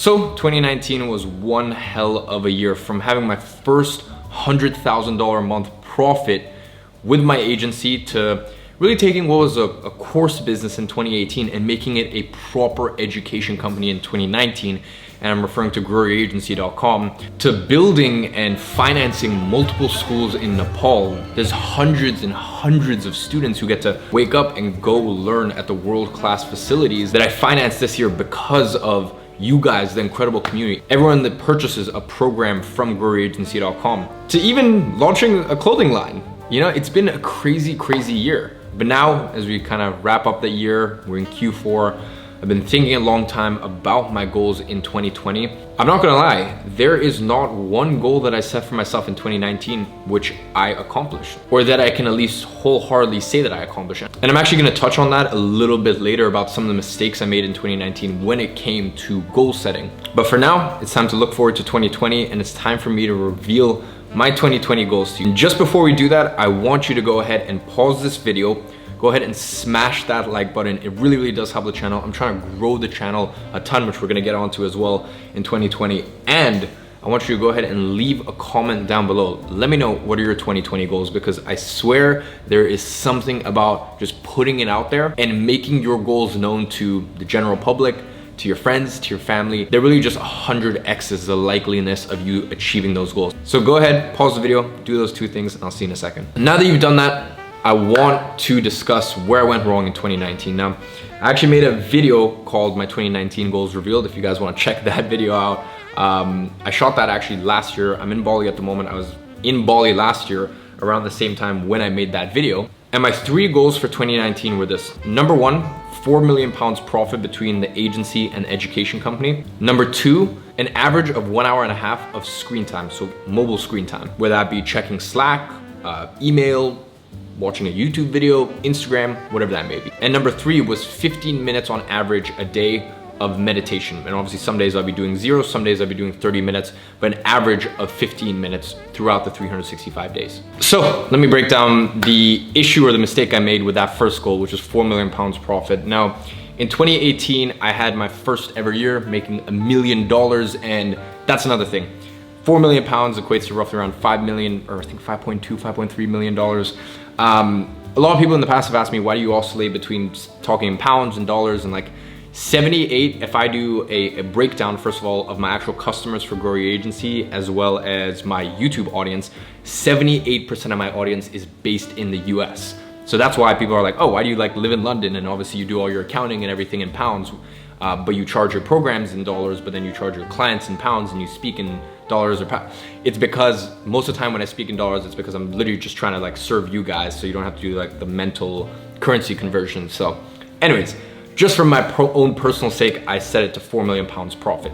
So 2019 was one hell of a year, from having my first $100,000 a month profit with my agency to really taking what was a course business in 2018 and making it a proper education company in 2019. And I'm referring to GrowYourAgency.com, to building and financing multiple schools in Nepal. There's hundreds and hundreds of students who get to wake up and go learn at the world-class facilities that I financed this year because of you guys, the incredible community. Everyone that purchases a program from GrowYourAgency.com, to even launching a clothing line. You know, it's been a crazy, crazy year. But now, as we kind of wrap up the year, we're in Q4, I've been thinking a long time about my goals in 2020. I'm not gonna lie, there is not one goal that I set for myself in 2019 which I accomplished, or that I can at least wholeheartedly say that I accomplished. And I'm actually gonna touch on that a little bit later about some of the mistakes I made in 2019 when it came to goal setting. But for now, it's time to look forward to 2020, and it's time for me to reveal my 2020 goals to you. And just before we do that, I want you to go ahead and pause this video. Go ahead and smash that like button. It really, really does help the channel. I'm trying to grow the channel a ton, which we're gonna get onto as well in 2020. And I want you to go ahead and leave a comment down below. Let me know what are your 2020 goals, because I swear there is something about just putting it out there and making your goals known to the general public, to your friends, to your family. They're really just 100x's the likeliness of you achieving those goals. So go ahead, pause the video, do those two things, and I'll see you in a second. Now that you've done that, I want to discuss where I went wrong in 2019. Now, I actually made a video called My 2019 Goals Revealed, if you guys want to check that video out. I shot that actually last year. I'm in Bali at the moment. I was in Bali last year around the same time when I made that video. And my 3 goals for 2019 were this. Number 1, 4 million pounds profit between the agency and education company. Number 2, an average of 1.5 hours of screen time, so mobile screen time, whether that be checking Slack, email, watching a YouTube video, Instagram, whatever that may be. And number 3 was 15 minutes on average a day of meditation. And obviously some days I'll be doing 0, some days I'll be doing 30 minutes, but an average of 15 minutes throughout the 365 days. So let me break down the issue or the mistake I made with that first goal, which is 4 million pounds profit. Now, in 2018, I had my first ever year making $1 million, and that's another thing. 4 million pounds equates to roughly around 5 million, or I think 5.2, 5.3 million dollars. A lot of people in the past have asked me, why do you oscillate between talking in pounds and dollars? And like 78, if I do a breakdown, first of all, of my actual customers for Grow Your Agency, as well as my YouTube audience, 78% of my audience is based in the US. So that's why people are like, oh, why do you like live in London? And obviously you do all your accounting and everything in pounds, but you charge your programs in dollars, but then you charge your clients in pounds and you speak in dollars or pounds. It's because most of the time when I speak in dollars, it's because I'm literally just trying to like serve you guys, so you don't have to do like the mental currency conversion. So anyways, just for my own personal sake, I set it to 4 million pounds profit.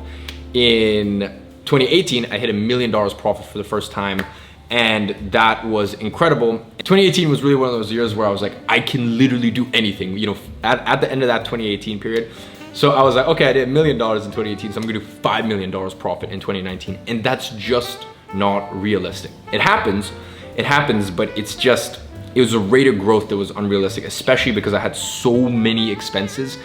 In 2018, I hit $1 million profit for the first time, and that was incredible. 2018 was really one of those years where I was like, I can literally do anything, you know, at the end of that 2018 period. So I was like, okay, I did $1 million in 2018, so I'm gonna do $5 million profit in 2019. And that's just not realistic. It happens, but it's just, it was a rate of growth that was unrealistic, especially because I had so many expenses.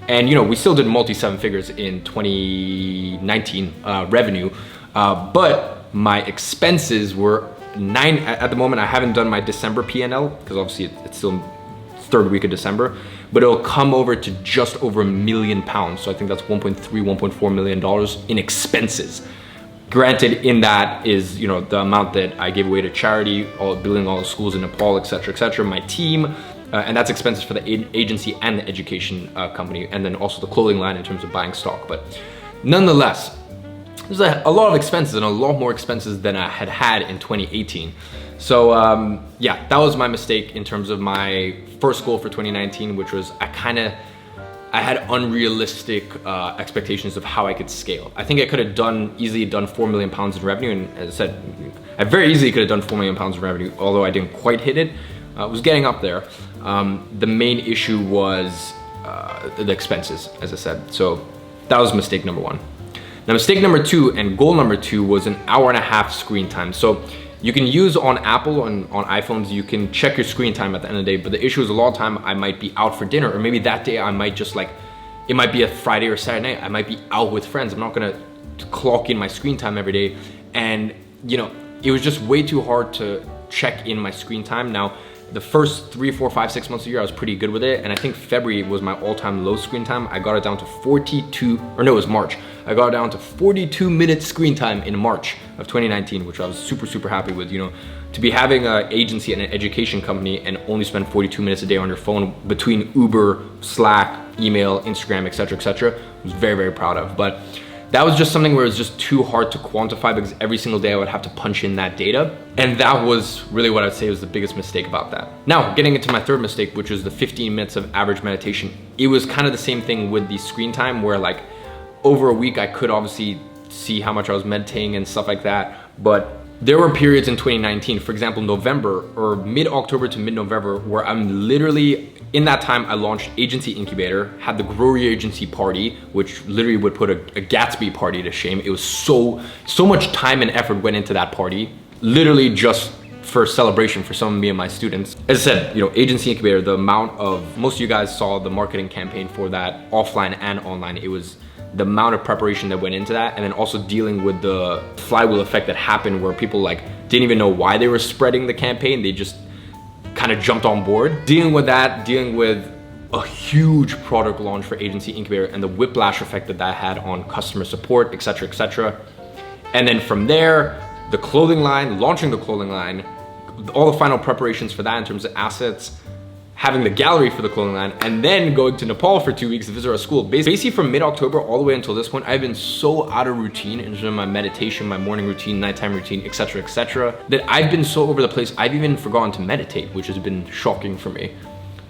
And you know, we still did multi-7 figures in 2019 revenue, but my expenses were 9, at the moment I haven't done my December P&L, because obviously it's still third week of December, but it'll come over to just over £1 million. So I think that's 1.3, $1.4 million in expenses. Granted, in that is, you know, the amount that I gave away to charity, building all the schools in Nepal, etc., my team, and that's expenses for the agency and the education company, and then also the clothing line in terms of buying stock. But nonetheless, there's a lot of expenses, and a lot more expenses than I had in 2018. So yeah, that was my mistake in terms of my first goal for 2019, which was I had unrealistic expectations of how I could scale. I think I could have easily done 4 million pounds in revenue, and as I said, I very easily could have done 4 million pounds in revenue, although I didn't quite hit it. I was getting up there. The main issue was the expenses, as I said. So that was mistake number 1. Now, mistake number 2 and goal number 2 was an 1.5 hour screen time. So you can use on Apple and on iPhones, you can check your screen time at the end of the day, but the issue is a lot of time I might be out for dinner, or maybe that day I might just like, it might be a Friday or Saturday night. I might be out with friends. I'm not gonna clock in my screen time every day. And you know, it was just way too hard to check in my screen time. Now, the first 3, 4, 5, 6 months of the year, I was pretty good with it. And I think February was my all-time low screen time. I got it down to 42, or no, it was March. I got it down to 42 minutes screen time in March of 2019, which I was super, super happy with. You know, to be having an agency and an education company and only spend 42 minutes a day on your phone between Uber, Slack, email, Instagram, etc., I was very, very proud of. But that was just something where it was just too hard to quantify because every single day I would have to punch in that data. And that was really what I'd say was the biggest mistake about that. Now, getting into my third mistake, which was the 15 minutes of average meditation. It was kind of the same thing with the screen time where like over a week, I could obviously see how much I was meditating and stuff like that. But there were periods in 2019, for example, November or mid-October to mid-November, where I'm literally, in that time, I launched Agency Incubator, had the Grow Your Agency party, which literally would put a Gatsby party to shame. It was so much time and effort went into that party, literally just for celebration for some of me and my students. As I said, you know, Agency Incubator, the amount of, most of you guys saw the marketing campaign for that offline and online. It was the amount of preparation that went into that, and then also dealing with the flywheel effect that happened where people like didn't even know why they were spreading the campaign. They just kind of jumped on board. Dealing with that, dealing with a huge product launch for Agency Incubator and the whiplash effect that that had on customer support, etc., etc. And then from there, the clothing line, launching the clothing line, all the final preparations for that in terms of assets, having the gallery for the clothing line, and then going to Nepal for 2 weeks to visit our school. Basically from mid-October all the way until this point, I've been so out of routine in terms of my meditation, my morning routine, nighttime routine, etc., that I've been so over the place, I've even forgotten to meditate, which has been shocking for me.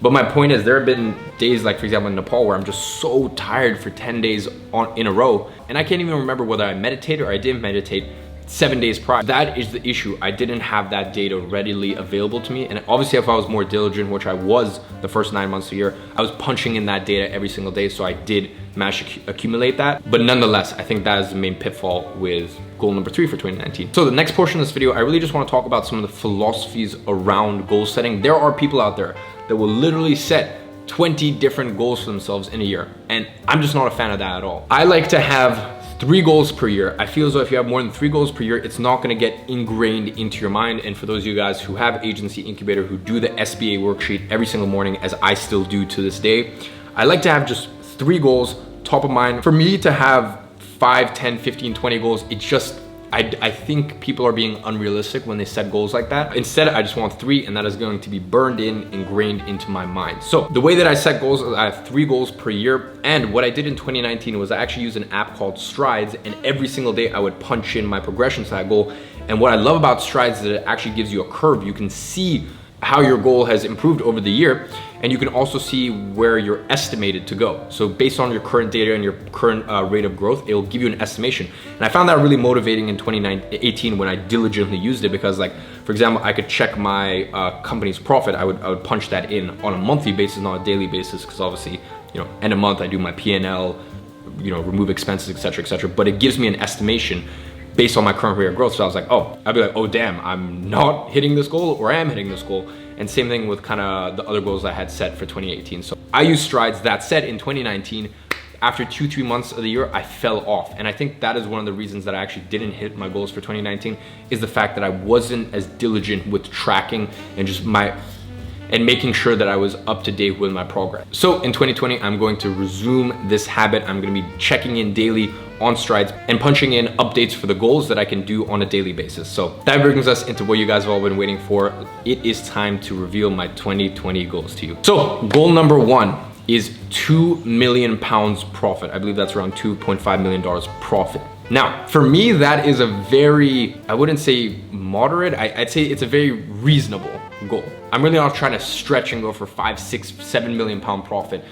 But my point is, there have been days like, for example, in Nepal, where I'm just so tired for 10 days in a row, and I can't even remember whether I meditated or I didn't meditate 7 days prior. That is the issue. I didn't have that data readily available to me. And obviously if I was more diligent, which I was the first 9 months of the year, I was punching in that data every single day. So I did manage to accumulate that. But nonetheless, I think that is the main pitfall with goal number 3 for 2019. So the next portion of this video, I really just want to talk about some of the philosophies around goal setting. There are people out there that will literally set 20 different goals for themselves in a year. And I'm just not a fan of that at all. I like to have 3 goals per year. I feel as though if you have more than 3 goals per year, it's not gonna get ingrained into your mind. And for those of you guys who have Agency Incubator, who do the SBA worksheet every single morning, as I still do to this day, I like to have just 3 goals top of mind. For me to have 5, 10, 15, 20 goals, it just, I think people are being unrealistic when they set goals like that. Instead, I just want 3, and that is going to be burned in, ingrained into my mind. So the way that I set goals is I have 3 goals per year. And what I did in 2019 was I actually used an app called Strides, and every single day I would punch in my progression to that goal. And what I love about Strides is that it actually gives you a curve. You can see how your goal has improved over the year, and you can also see where you're estimated to go. So based on your current data and your current rate of growth, it'll give you an estimation. And I found that really motivating in 2018 when I diligently used it, because like, for example, I could check my company's profit. I would punch that in on a monthly basis, not a daily basis, because obviously, you know, end of month I do my P&L, you know, remove expenses, etc., but it gives me an estimation based on my current rate of growth. So I was like, oh, I'd be like, oh damn, I'm not hitting this goal, or I am hitting this goal. And same thing with kind of the other goals I had set for 2018. So I used Strides. That said, in 2019, after 2-3 months of the year, I fell off. And I think that is one of the reasons that I actually didn't hit my goals for 2019, is the fact that I wasn't as diligent with tracking and just making sure that I was up to date with my progress. So in 2020, I'm going to resume this habit. I'm gonna be checking in daily on Strides and punching in updates for the goals that I can do on a daily basis. So that brings us into what you guys have all been waiting for. It is time to reveal my 2020 goals to you. So goal number 1 is 2 million pounds profit. I believe that's around $2.5 million profit. Now, for me, that is a very, I wouldn't say moderate, I'd say it's a very reasonable goal. I'm really not trying to stretch and go for 5, 6, 7 million pound profit.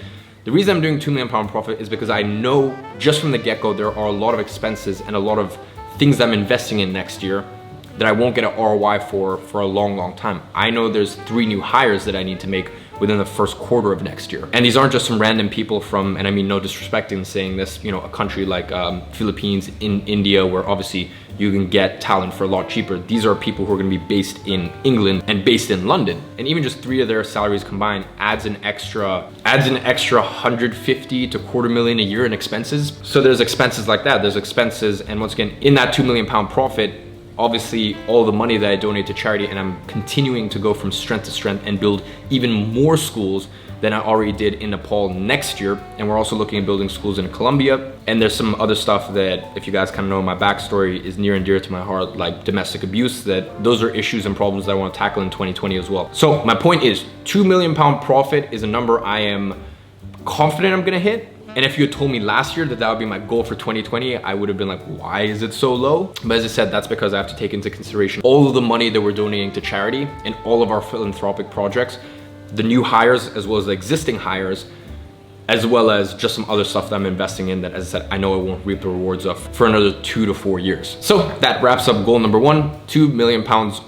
The reason I'm doing 2 million pound profit is because I know just from the get-go there are a lot of expenses and a lot of things that I'm investing in next year that I won't get an ROI for a long time. I know there's 3 new hires that I need to make within the first quarter of next year. And these aren't just some random people from, and I mean no disrespect in saying this, you know, a country like Philippines, in India, where obviously you can get talent for a lot cheaper. These are people who are gonna be based in England and based in London. And even just 3 of their salaries combined adds an extra 150 to $250,000 a year in expenses. So there's expenses like that, there's expenses, and once again, in that £2 million profit, obviously all the money that I donate to charity, and I'm continuing to go from strength to strength and build even more schools than I already did in Nepal next year. And we're also looking at building schools in Colombia. And there's some other stuff that, if you guys kind of know my backstory, is near and dear to my heart, like domestic abuse, that those are issues and problems that I want to tackle in 2020 as well. So my point is, £2 million profit is a number I am confident I'm gonna hit. And if you had told me last year that that would be my goal for 2020, I would have been like, why is it so low? But as I said, that's because I have to take into consideration all of the money that we're donating to charity and all of our philanthropic projects, the new hires as well as the existing hires, as well as just some other stuff that I'm investing in that, as I said, I know I won't reap the rewards of for another 2 to 4 years. So that wraps up goal number 1, £2 million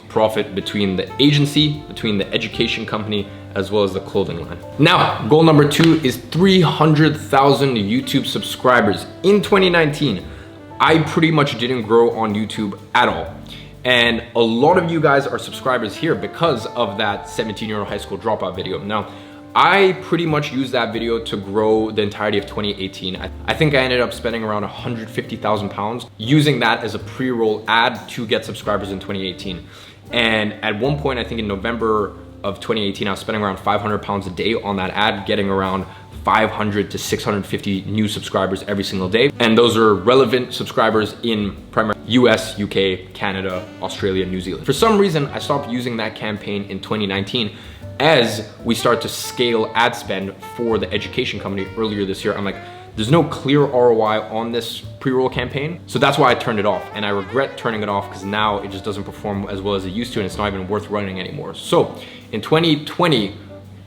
profit between the agency, between the education company, as well as the clothing line. Now, goal number 2 is 300,000 YouTube subscribers. In 2019, I pretty much didn't grow on YouTube at all. And a lot of you guys are subscribers here because of that 17-year-old high school dropout video. Now, I pretty much used that video to grow the entirety of 2018. I think I ended up spending around £150,000 using that as a pre-roll ad to get subscribers in 2018. And at one point, I think in November of 2018, I was spending around £500 a day on that ad, getting around 500 to 650 new subscribers every single day. And those are relevant subscribers in primarily US, UK, Canada, Australia, New Zealand. For some reason, I stopped using that campaign in 2019 as we start to scale ad spend for the education company earlier this year. I'm like, there's no clear ROI on this pre-roll campaign. So that's why I turned it off. And I regret turning it off because now it just doesn't perform as well as it used to, and it's not even worth running anymore. So in 2020,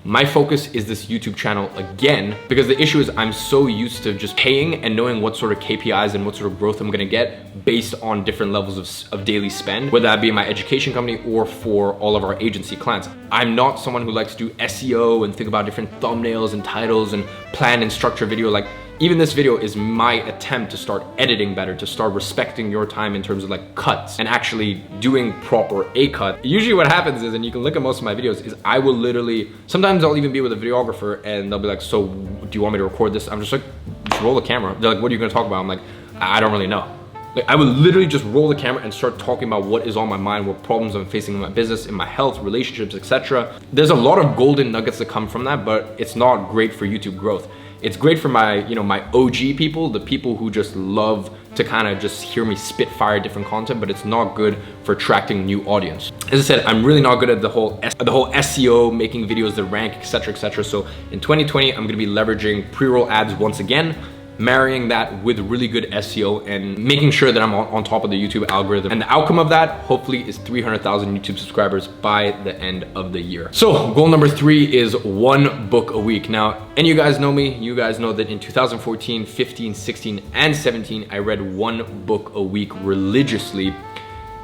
my focus is this YouTube channel again, because the issue is I'm so used to just paying and knowing what sort of KPIs and what sort of growth I'm gonna get based on different levels of daily spend, whether that be my education company or for all of our agency clients. I'm not someone who likes to do SEO and think about different thumbnails and titles and plan and structure video. Like, even this video is my attempt to start editing better, to start respecting your time in terms of like cuts and actually doing proper A cut. Usually what happens is, and you can look at most of my videos, is I will literally, sometimes I'll even be with a videographer and they'll be like, so do you want me to record this? I'm just like, just roll the camera. They're like, what are you gonna talk about? I'm like, I don't really know. Like, I would literally just roll the camera and start talking about what is on my mind, what problems I'm facing in my business, in my health, relationships, etc. There's a lot of golden nuggets that come from that, but it's not great for YouTube growth. It's great for my, my OG people, the people who just love to kind of just hear me spit fire different content, but it's not good for attracting new audience. As I said, I'm really not good at the whole SEO, making videos that rank, etc., etc. So in 2020, I'm gonna be leveraging pre-roll ads once again, marrying that with really good SEO and making sure that I'm on top of the YouTube algorithm. And the outcome of that, hopefully, is 300,000 YouTube subscribers by the end of the year. So goal number 3 is 1 book a week. Now, and you guys know me, you guys know that in 2014, 15, 16, and 17, I read 1 book a week religiously.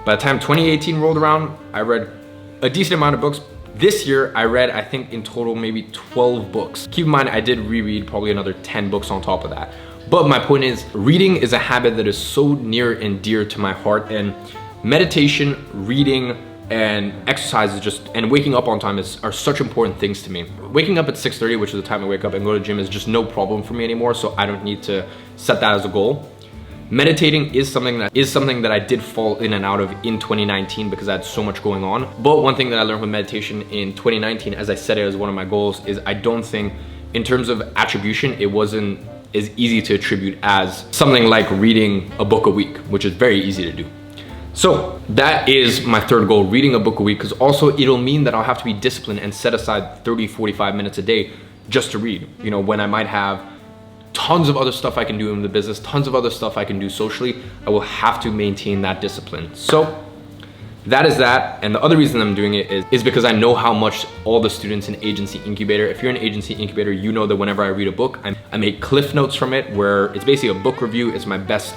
By the time 2018 rolled around, I read a decent amount of books. This year, I read, I think in total, maybe 12 books. Keep in mind, I did reread probably another 10 books on top of that. But my point is, reading is a habit that is so near and dear to my heart, and meditation, reading, and exercise is just, and waking up on time are such important things to me. Waking up at 6:30, which is the time I wake up and go to the gym, is just no problem for me anymore, so I don't need to set that as a goal. Meditating is something that I did fall in and out of in 2019 because I had so much going on. But one thing that I learned with meditation in 2019, as I said it as one of my goals, is I don't think, in terms of attribution, it wasn't as easy to attribute as something like reading a book a week, which is very easy to do. So that is my 3rd goal, reading a book a week, because also it'll mean that I'll have to be disciplined and set aside 30, 45 minutes a day just to read. When I might have tons of other stuff I can do in the business, tons of other stuff I can do socially, I will have to maintain that discipline. So that is that. And the other reason I'm doing it is because I know how much all the students in Agency Incubator, if you're an Agency Incubator, you know that whenever I read a book, I make cliff notes from it, where it's basically a book review. It's my best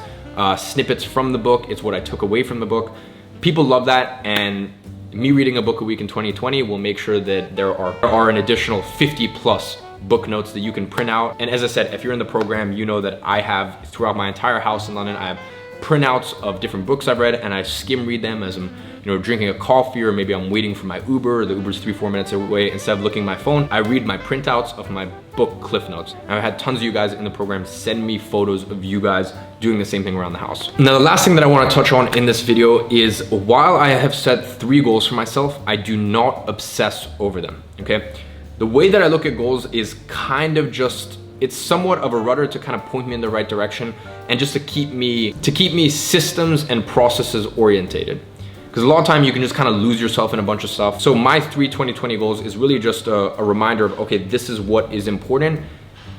snippets from the book. It's what I took away from the book. People love that, and me reading a book a week in 2020 will make sure that there are an additional 50 plus book notes that you can print out. And as I said, if you're in the program, you know that I have, throughout my entire house in London, I have printouts of different books I've read, and I skim read them as I'm, drinking a coffee, or maybe I'm waiting for my Uber. The Uber's 3-4 minutes away. Instead of looking at my phone, I read my printouts of my book cliff notes. I've had tons of you guys in the program send me photos of you guys doing the same thing around the house. Now, the last thing that I want to touch on in this video is, while I have set 3 goals for myself, I do not obsess over them, okay? The way that I look at goals is kind of just, it's somewhat of a rudder to kind of point me in the right direction, and just to keep me systems and processes orientated. Because a lot of time you can just kind of lose yourself in a bunch of stuff. So my 3-20-20 goals is really just a reminder of, okay, this is what is important,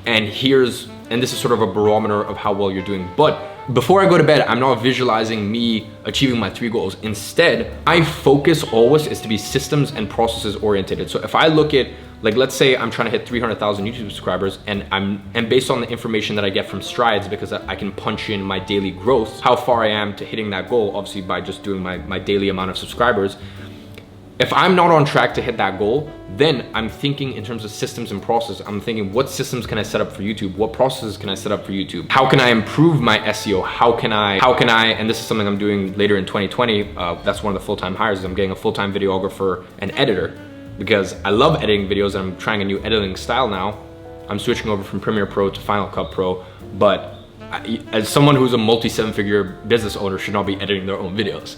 and this is sort of a barometer of how well you're doing. But before I go to bed, I'm not visualizing me achieving my 3 goals. Instead, my focus always is to be systems and processes orientated. So if I look at, like, let's say I'm trying to hit 300,000 YouTube subscribers, and based on the information that I get from Strides, because I can punch in my daily growth, how far I am to hitting that goal, obviously by just doing my daily amount of subscribers. If I'm not on track to hit that goal, then I'm thinking in terms of systems and process. I'm thinking, what systems can I set up for YouTube? What processes can I set up for YouTube? How can I improve my SEO? How can I, and this is something I'm doing later in 2020, that's one of the full-time hires, is I'm getting a full-time videographer and editor, because I love editing videos and I'm trying a new editing style now. I'm switching over from Premiere Pro to Final Cut Pro, but as someone who's a multi-7-figure business owner should not be editing their own videos.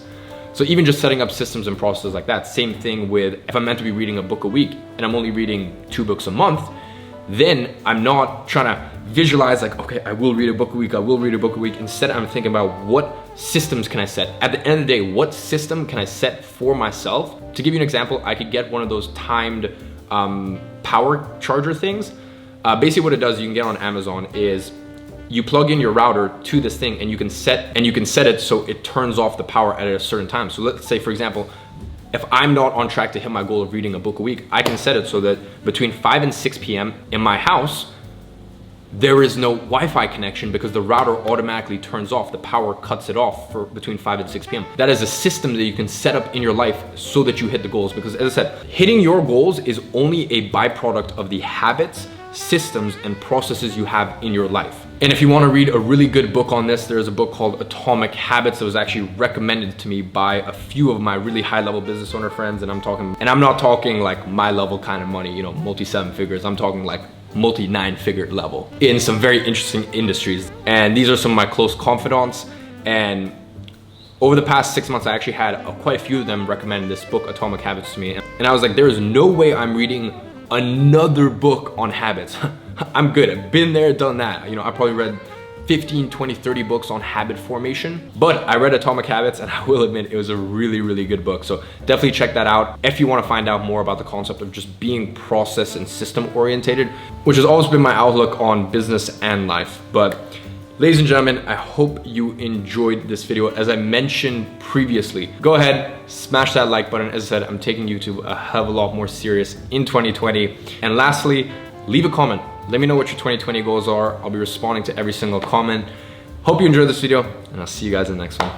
So even just setting up systems and processes like that. Same thing with, if I'm meant to be reading a book a week and I'm only reading 2 books a month, then I'm not trying to visualize like, okay, I will read a book a week, I will read a book a week. Instead, I'm thinking about, what systems can I set? At the end of the day, what system can I set for myself? To give you an example, I could get one of those timed power charger things. Basically what it does, you can get on Amazon, is you plug in your router to this thing, and you can set it so it turns off the power at a certain time. So let's say, for example, if I'm not on track to hit my goal of reading a book a week, I can set it so that between 5 and 6 p.m. in my house, there is no Wi-Fi connection, because the router automatically turns off. The power cuts it off for between 5 and 6 p.m. That is a system that you can set up in your life so that you hit the goals. Because as I said, hitting your goals is only a byproduct of the habits, systems, and processes you have in your life. And if you want to read a really good book on this, there's a book called Atomic Habits that was actually recommended to me by a few of my really high-level business owner friends. And I'm not talking like my level kind of money, multi-7 figures. I'm talking like multi-9 figure level in some very interesting industries. And these are some of my close confidants. And over the past 6 months, I actually had quite a few of them recommend this book, Atomic Habits, to me. And I was like, there is no way I'm reading another book on habits. I'm good. I've been there, done that. I probably read 15, 20, 30 books on habit formation, but I read Atomic Habits, and I will admit it was a really, really good book. So definitely check that out if you want to find out more about the concept of just being process and system orientated, which has always been my outlook on business and life. But ladies and gentlemen, I hope you enjoyed this video. As I mentioned previously, go ahead, smash that like button. As I said, I'm taking YouTube a hell of a lot more serious in 2020. And lastly, leave a comment. Let me know what your 2020 goals are. I'll be responding to every single comment. Hope you enjoyed this video, and I'll see you guys in the next one.